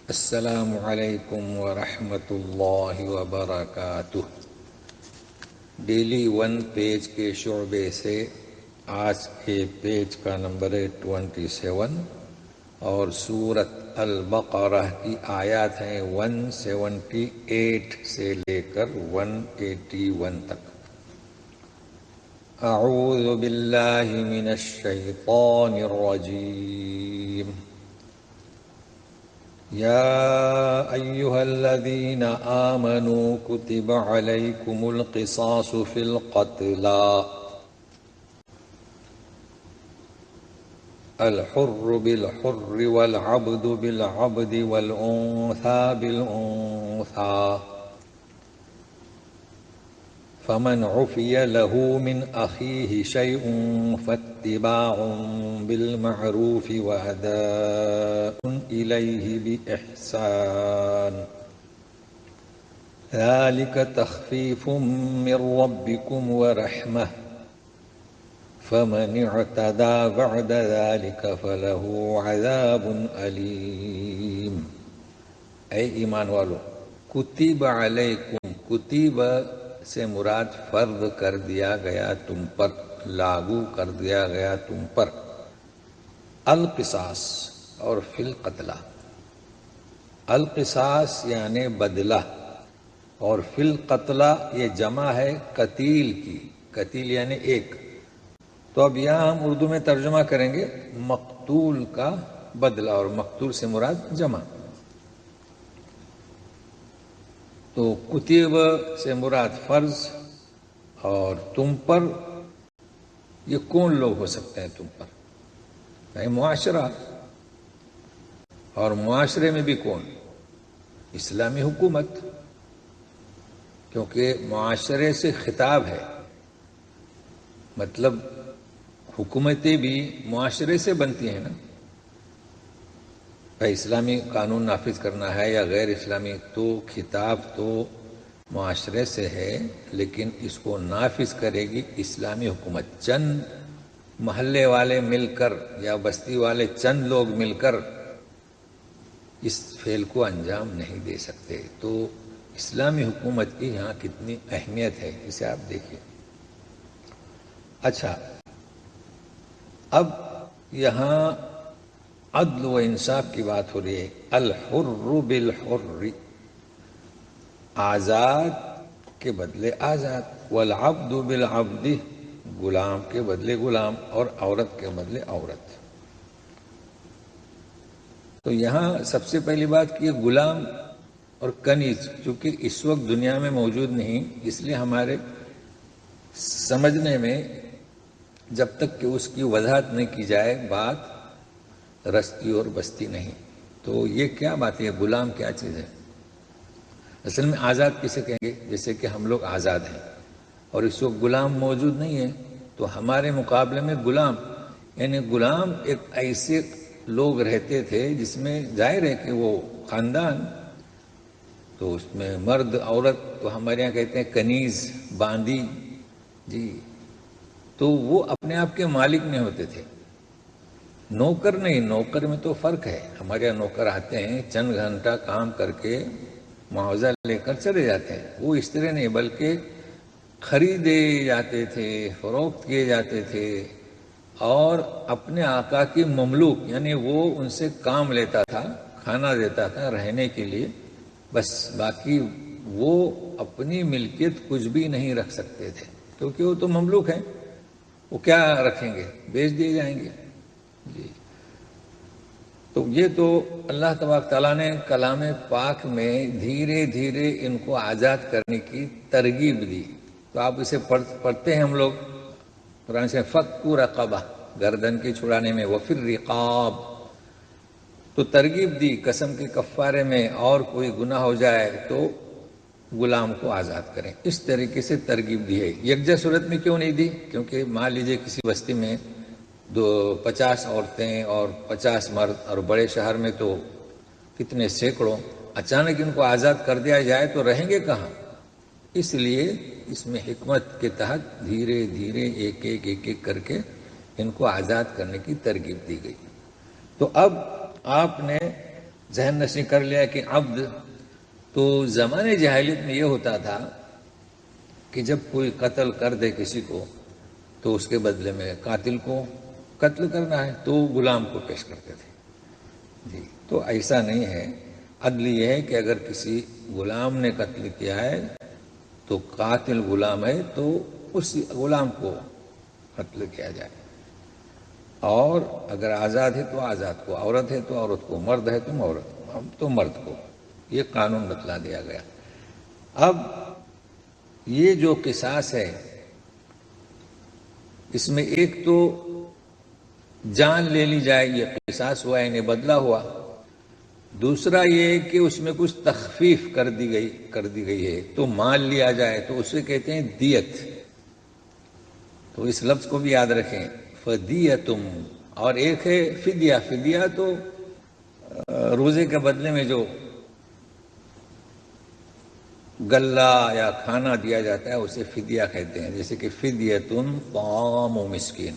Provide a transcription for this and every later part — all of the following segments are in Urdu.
السلام علیکم ورحمۃ اللہ وبرکاتہ۔ ڈیلی 1 پیج کے شعبے سے آج کے پیج کا نمبر ہے 27 اور سورۃ البقرہ کی آیات ہیں 178 سے لے کر 181 تک۔ اعوذ باللہ من الشیطان الرجیم۔ يا أيها الذين آمنوا كتب عليكم القصاص في القتلى الحر بالحر والعبد بالعبد والأنثى بالأنثى فمن عفي له من أخيه شيء فاتباع بالمعروف وأداء إليه بإحسان ذلك تخفيف من ربكم ورحمة فمن اعتدى بعد ذلك فله عذاب أليم۔ اے ایمان والو، کتب علیکم، کتب سے مراد فرض کر دیا گیا تم پر، لاگو کر دیا گیا تم پر، القصاص اور فی القتلہ۔ القصاص یعنی بدلہ، اور فی القتلہ یہ جمع ہے قتیل کی، قتیل یعنی ایک۔ تو اب یہاں ہم اردو میں ترجمہ کریں گے مقتول کا بدلہ، اور مقتول سے مراد جمع۔ تو کتب سے مراد فرض، اور تم پر یہ کون لوگ ہو سکتے ہیں تم پر؟ معاشرہ، اور معاشرے میں بھی کون؟ اسلامی حکومت، کیونکہ معاشرے سے خطاب ہے، مطلب حکومتیں بھی معاشرے سے بنتی ہیں نا۔ اسلامی قانون نافذ کرنا ہے یا غیر اسلامی، تو خطاب تو معاشرے سے ہے، لیکن اس کو نافذ کرے گی اسلامی حکومت۔ چند محلے والے مل کر یا بستی والے چند لوگ مل کر اس فعل کو انجام نہیں دے سکتے۔ تو اسلامی حکومت کی یہاں کتنی اہمیت ہے اسے آپ دیکھیے۔ اچھا، اب یہاں عدل و انصاف کی بات ہو رہی ہے۔ الحر بالحر، آزاد کے بدلے آزاد، والعبد بالعبد، غلام کے بدلے غلام، اور عورت کے بدلے عورت۔ تو یہاں سب سے پہلی بات کہ غلام اور کنیز چونکہ اس وقت دنیا میں موجود نہیں، اس لیے ہمارے سمجھنے میں جب تک کہ اس کی وضاحت نہیں کی جائے بات رستی اور بستی نہیں۔ تو یہ کیا بات ہے؟ غلام کیا چیز ہے؟ اصل میں آزاد کسے کہیں گے؟ جیسے کہ ہم لوگ آزاد ہیں اور اس وقت غلام موجود نہیں ہے، تو ہمارے مقابلے میں غلام، یعنی غلام ایک ایسے لوگ رہتے تھے جس میں ظاہر ہے کہ وہ خاندان، تو اس میں مرد عورت، تو ہمارے یہاں کہتے ہیں کنیز، باندی، جی، تو وہ اپنے آپ کے مالک نہیں ہوتے تھے۔ نوکر نہیں، نوکر میں تو فرق ہے۔ ہمارے یہاں نوکر آتے ہیں، چند گھنٹہ کام کر کے معاوضہ لے کر چلے جاتے ہیں، وہ اس طرح نہیں، بلکہ خریدے جاتے تھے، فروخت کیے جاتے تھے، اور اپنے آقا کی مملوک، یعنی وہ ان سے کام لیتا تھا، کھانا دیتا تھا رہنے کے لیے، بس باقی وہ اپنی ملکیت کچھ بھی نہیں رکھ سکتے تھے، کیونکہ وہ تو مملوک ہیں، وہ کیا رکھیں گے؟ بیچ دیے جائیں گے۔ جی، تو یہ تو اللہ تبارک تعالیٰ نے کلام پاک میں دھیرے دھیرے ان کو آزاد کرنے کی ترغیب دی۔ تو آپ اسے پڑھتے ہیں ہم لوگ قرآن سے، فَكُّ رَقَبَةٍ، گردن کی چھڑانے میں، وَفِي الرِّقَابِ، تو ترغیب دی قسم کے کفارے میں، اور کوئی گناہ ہو جائے تو غلام کو آزاد کریں، اس طریقے سے ترغیب دی ہے۔ یکجا صورت میں کیوں نہیں دی؟ کیونکہ مان لیجئے کسی بستی میں 50 عورتیں اور 50 مرد، اور بڑے شہر میں تو کتنے سینکڑوں، اچانک ان کو آزاد کر دیا جائے تو رہیں گے کہاں؟ اس لیے اس میں حکمت کے تحت دھیرے دھیرے ایک ایک کر کے ان کو آزاد کرنے کی ترغیب دی گئی۔ تو اب آپ نے ذہن نشیں کر لیا کہ عبد. تو زمانے جاہلیت میں یہ ہوتا تھا کہ جب کوئی قتل کر دے کسی کو تو اس کے بدلے میں قاتل کو قتل کرنا ہے تو غلام کو پیش کرتے تھے. جی تو ایسا نہیں ہے. عدل یہ ہے کہ اگر کسی غلام نے قتل کیا ہے تو قاتل غلام ہے تو اس غلام کو قتل کیا جائے، اور اگر آزاد ہے تو آزاد کو، عورت ہے تو عورت کو، مرد ہے تو مرد کو. یہ قانون بتلا دیا گیا. اب یہ جو قصاص ہے اس میں ایک تو جان لے لی جائے، یہ قصاص ہوا یعنی بدلہ ہوا. دوسرا یہ کہ اس میں کچھ تخفیف کر دی گئی ہے تو مال لیا جائے تو اسے کہتے ہیں دیت. تو اس لفظ کو بھی یاد رکھیں، فدیتم. اور ایک ہے فدیہ. فدیہ تو روزے کے بدلے میں جو غلہ یا کھانا دیا جاتا ہے اسے فدیہ کہتے ہیں. جیسے کہ فدیتن طعام مسکین،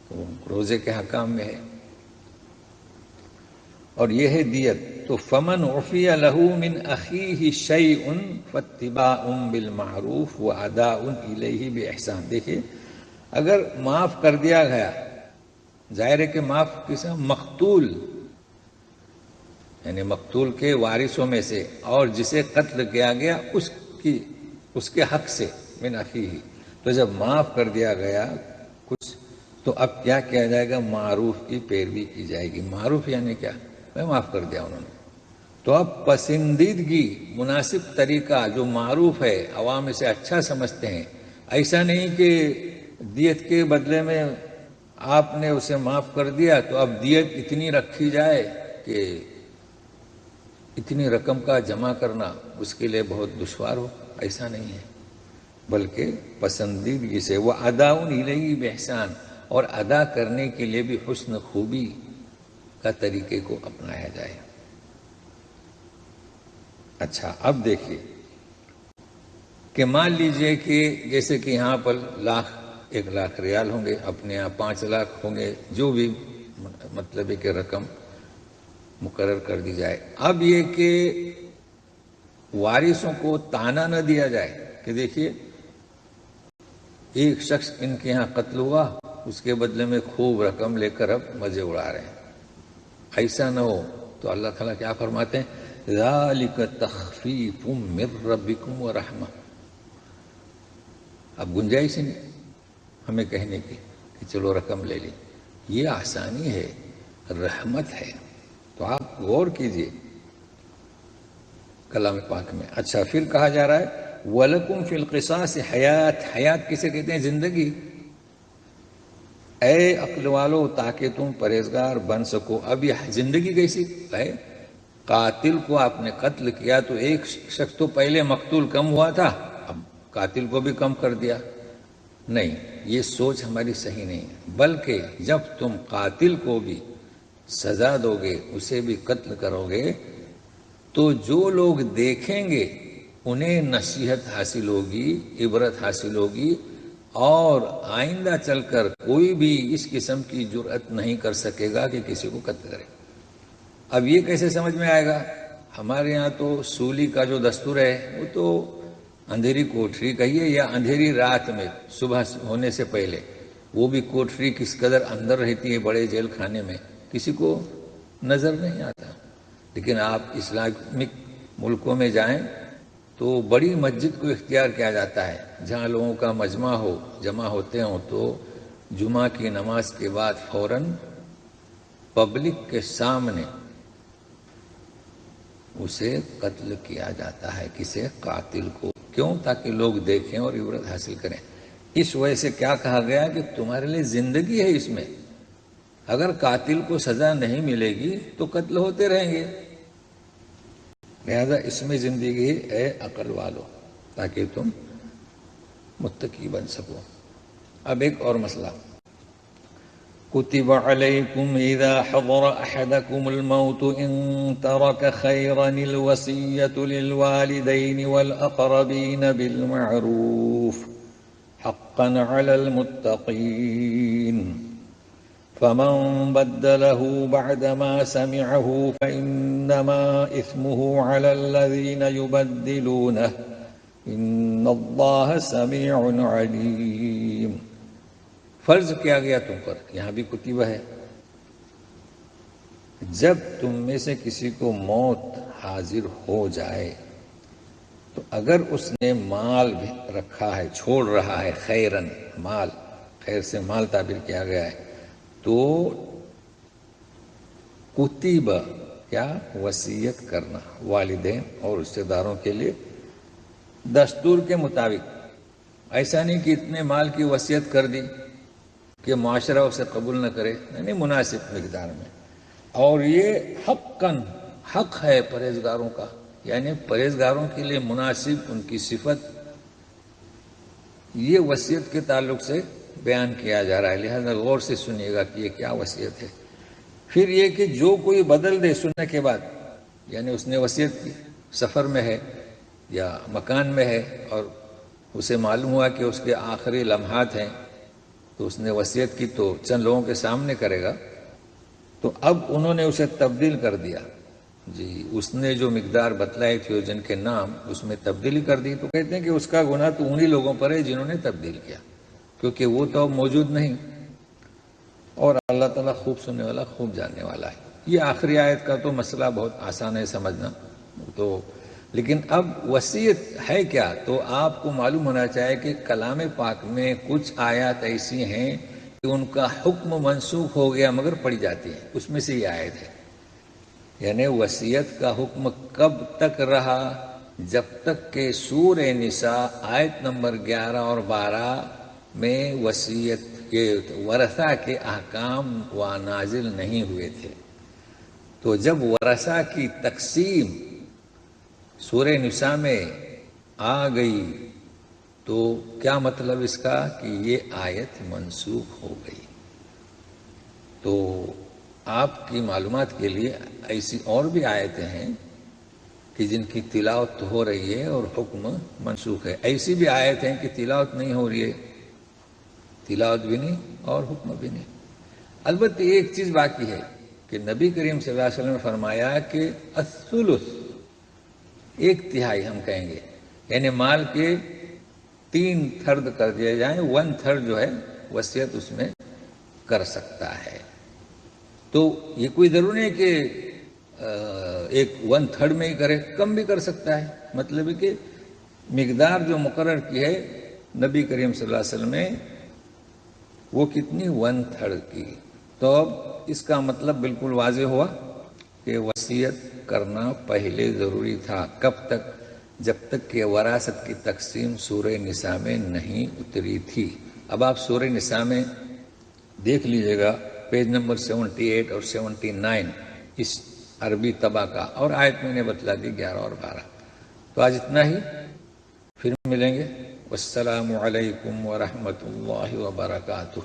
تو روزے کے حکام میں ہے. اور یہ ہے دیت. تو فمن عفی لہ من اخیہ شیء فاتباع بالمعروف واداء الیہ باحسان. دیکھیے اگر معاف کر دیا گیا، ظاہر ہے کہ معاف کسا مقتول یعنی مقتول کے وارثوں میں سے، اور جسے قتل کیا گیا اس کے حق سے من اخیہ. تو جب معاف کر دیا گیا کچھ تو اب کیا کیا جائے گا؟ معروف کی پیروی کی جائے گی. معروف یعنی کیا؟ میں معاف کر دیا انہوں نے، تو اب پسندیدگی مناسب طریقہ جو معروف ہے عوام اسے اچھا سمجھتے ہیں. ایسا نہیں کہ دیت کے بدلے میں آپ نے اسے معاف کر دیا تو اب دیت اتنی رکھی جائے کہ اتنی رقم کا جمع کرنا اس کے لیے بہت دشوار ہو. ایسا نہیں ہے، بلکہ پسندیدگی سے وہ ادا الیہ باحسان، اور ادا کرنے کے لیے بھی حسن خوبی کا طریقے کو اپنایا جائے. اچھا اب دیکھیے کہ مان لیجئے کہ جیسے کہ یہاں پر 1,00,000 ریال ہوں گے، اپنے یہاں 5 لاکھ ہوں گے، جو بھی مطلب ہے کہ رقم مقرر کر دی جائے. اب یہ کہ وارثوں کو تانا نہ دیا جائے کہ دیکھیے ایک شخص ان کے ہاں قتل ہوا، اس کے بدلے میں خوب رقم لے کر اب مزے اڑا رہے ہیں. ایسا نہ ہو. تو اللہ تعالیٰ کیا فرماتے ہیں؟ ذالک تخفیف من ربکم ورحمہ. اب گنجائش ہی نہیں ہمیں کہنے کی کہ چلو رقم لے لی. یہ آسانی ہے، رحمت ہے. تو آپ غور کیجئے کلام پاک میں. اچھا پھر کہا جا رہا ہے وَلَكُمْ فِي الْقِصَاصِ حیات. حیات کسے کہتے ہیں؟ زندگی. اے عقل والو تاکہ تم پرہیزگار بن سکو. اب یہ زندگی کیسی ہے؟ قاتل کو آپ نے قتل کیا تو ایک شخص تو پہلے مقتول کم ہوا تھا، اب قاتل کو بھی کم کر دیا. نہیں، یہ سوچ ہماری صحیح نہیں ہے. بلکہ جب تم قاتل کو بھی سزا دو گے، اسے بھی قتل کرو گے، تو جو لوگ دیکھیں گے انہیں نصیحت حاصل ہوگی، عبرت حاصل ہوگی، اور آئندہ چل کر کوئی بھی اس قسم کی جرأت نہیں کر سکے گا کہ کسی کو قتل کرے. اب یہ کیسے سمجھ میں آئے گا؟ ہمارے یہاں تو سولی کا جو دستور ہے وہ تو اندھیری کوٹری کہیے یا اندھیری رات میں صبح ہونے سے پہلے، وہ بھی کوٹری کس قدر اندر رہتی ہے بڑے جیل خانے میں، کسی کو نظر نہیں آتا. لیکن آپ اسلامک ملکوں میں جائیں تو بڑی مسجد کو اختیار کیا جاتا ہے جہاں لوگوں کا مجمع ہو، جمع ہوتے ہوں، تو جمعہ کی نماز کے بعد فوراً پبلک کے سامنے اسے قتل کیا جاتا ہے. کسے؟ قاتل کو. کیوں؟ تاکہ لوگ دیکھیں اور عبرت حاصل کریں. اس وجہ سے کیا کہا گیا کہ تمہارے لیے زندگی ہے اس میں. اگر قاتل کو سزا نہیں ملے گی تو قتل ہوتے رہیں گے، لہذا اس میں زندگی ہے. اے عقل والو تاکہ تم متقی بن سکو. اب ایک اور مسئلہ، كتب عليكم إذا حضر أحدكم الموت إن ترك خيرا الوصية للوالدين والأقربين بالمعروف حقا على المتقين فمن بدله بعدما سمعه فإن إنما إثمه على الذين يبدلونه إن الله سميع عليم. فرض کیا گیا تم پر، یہاں بھی کتبہ ہے، جب تم میں سے کسی کو موت حاضر ہو جائے تو اگر اس نے مال بھی رکھا ہے، چھوڑ رہا ہے، خیرن مال، خیر سے مال تعبیر کیا گیا ہے، تو کتبہ کیا وصیت کرنا والدین اور رشتہ داروں کے لیے دستور کے مطابق. ایسا نہیں کہ اتنے مال کی وصیت کر دی کہ معاشرہ اسے قبول نہ کرے، نہیں، مناسب مقدار میں. اور یہ حقاً حق ہے پرہیزگاروں کا، یعنی پرہیزگاروں کے لیے مناسب ان کی صفت یہ وصیت کے تعلق سے بیان کیا جا رہا ہے. لہذا غور سے سنیے گا کہ یہ کیا وصیت ہے. پھر یہ کہ جو کوئی بدل دے سننے کے بعد، یعنی اس نے وصیت کی، سفر میں ہے یا مکان میں ہے اور اسے معلوم ہوا کہ اس کے آخری لمحات ہیں، تو اس نے وصیت کی تو چند لوگوں کے سامنے کرے گا، تو اب انہوں نے اسے تبدیل کر دیا، جی اس نے جو مقدار بتلائی تھی اور جن کے نام اس میں تبدیلی کر دی، تو کہتے ہیں کہ اس کا گناہ تو انہی لوگوں پر ہے جنہوں نے تبدیل کیا، کیونکہ وہ تو اب موجود نہیں، اور اللہ تعالیٰ خوب سننے والا، خوب جاننے والا ہے. یہ آخری آیت کا تو مسئلہ بہت آسان ہے سمجھنا، تو لیکن اب وصیت ہے کیا، تو آپ کو معلوم ہونا چاہیے کہ کلام پاک میں کچھ آیات ایسی ہیں کہ ان کا حکم منسوخ ہو گیا مگر پڑھی جاتی ہے، اس میں سے یہ آیت ہے. یعنی وصیت کا حکم کب تک رہا، جب تک کہ سورہ نساء آیت نمبر 11 اور 12 میں وصیت کے ورثہ کے احکام نازل نہیں ہوئے تھے. تو جب ورثہ کی تقسیم سورہ نساء میں آ گئی تو کیا مطلب اس کا کہ یہ آیت منسوخ ہو گئی. تو آپ کی معلومات کے لیے ایسی اور بھی آیتیں ہیں کہ جن کی تلاوت ہو رہی ہے اور حکم منسوخ ہے. ایسی بھی آیتیں ہیں کہ تلاوت نہیں ہو رہی ہے، تلاوت بھی نہیں اور حکم بھی نہیں. البتہ ایک چیز باقی ہے کہ نبی کریم صلی اللہ علیہ وسلم نے فرمایا کہ الثلث، 1/3 ہم کہیں گے، یعنی مال کے 3/3 کر دیے جائیں، 1/3 جو ہے وصیت اس میں کر سکتا ہے. تو یہ کوئی ضروری نہیں کہ ایک 1/3 میں ہی کرے، کم بھی کر سکتا ہے. مطلب ہے کہ مقدار جو مقرر کی ہے نبی کریم صلی اللہ علیہ وسلم نے وہ کتنی 1/3 کی. تو اب اس کا مطلب بالکل واضح ہوا کہ وصیت کرنا پہلے ضروری تھا. کب تک؟ جب تک کہ وراثت کی تقسیم سورہ نساء میں نہیں اتری تھی. اب آپ سورہ نساء میں دیکھ لیجئے گا پیج نمبر 78 اور 79 اس عربی طبع کا، اور آیت میں نے بتلا دی 11 اور 12. تو آج اتنا ہی، پھر ملیں گے. والسلام علیکم ورحمۃ اللہ وبرکاتہ.